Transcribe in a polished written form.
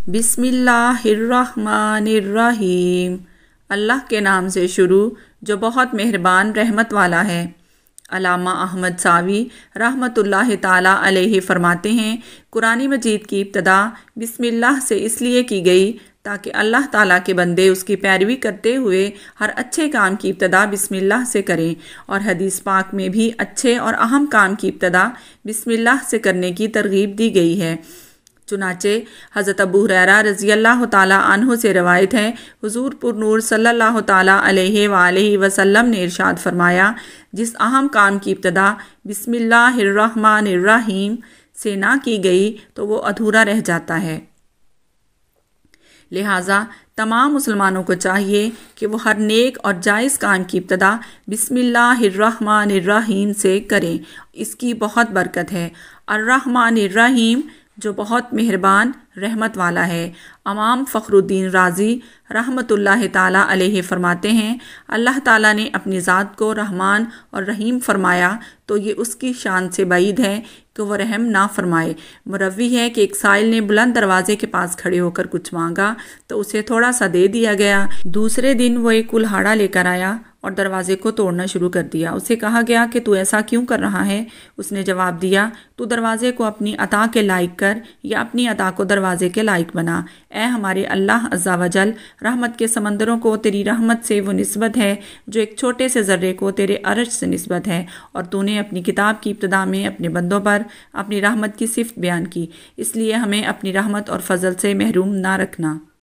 بسم اللہ الرحمن الرحیم، اللہ کے نام سے شروع جو بہت مہربان رحمت والا ہے۔ علامہ احمد ساوی رحمۃ اللہ تعالیٰ علیہ فرماتے ہیں، قرآن مجید کی ابتدا بسم اللہ سے اس لیے کی گئی تاکہ اللہ تعالیٰ کے بندے اس کی پیروی کرتے ہوئے ہر اچھے کام کی ابتدا بسم اللہ سے کریں، اور حدیث پاک میں بھی اچھے اور اہم کام کی ابتدا بسم اللہ سے کرنے کی ترغیب دی گئی ہے۔ چنانچہ حضرت ابو ہریرہ رضی اللہ تعالیٰ عنہ سے روایت ہے، حضور پر نور صلی اللہ تعالیٰ علیہ وآلہ وسلم نے ارشاد فرمایا، جس اہم کام کی ابتدا بسم اللہ الرحمن الرحیم سے نہ کی گئی تو وہ ادھورا رہ جاتا ہے۔ لہٰذا تمام مسلمانوں کو چاہیے کہ وہ ہر نیک اور جائز کام کی ابتدا بسم اللہ الرحمن الرحیم سے کریں، اس کی بہت برکت ہے۔ الرحمن الرحیم جو بہت مہربان رحمت والا ہے۔ امام فخر الدین رازی رحمۃ اللہ تعالیٰ علیہ فرماتے ہیں، اللہ تعالیٰ نے اپنی ذات کو رحمان اور رحیم فرمایا تو یہ اس کی شان سے بعید ہے کہ وہ رحم نہ فرمائے۔ مروی ہے کہ ایک سائل نے بلند دروازے کے پاس کھڑے ہو کر کچھ مانگا تو اسے تھوڑا سا دے دیا گیا۔ دوسرے دن وہ ایک کلہاڑا لے کر آیا اور دروازے کو توڑنا شروع کر دیا۔ اسے کہا گیا کہ تو ایسا کیوں کر رہا ہے؟ اس نے جواب دیا، تو دروازے کو اپنی عطا کے لائق کر یا اپنی عطا کو دروازے کے لائق بنا۔ اے ہمارے اللہ عز و جل، رحمت کے سمندروں کو تیری رحمت سے وہ نسبت ہے جو ایک چھوٹے سے ذرے کو تیرے عرش سے نسبت ہے، اور تو نے اپنی کتاب کی ابتدا میں اپنے بندوں پر اپنی رحمت کی صفت بیان کی، اس لیے ہمیں اپنی رحمت اور فضل سے محروم نہ رکھنا۔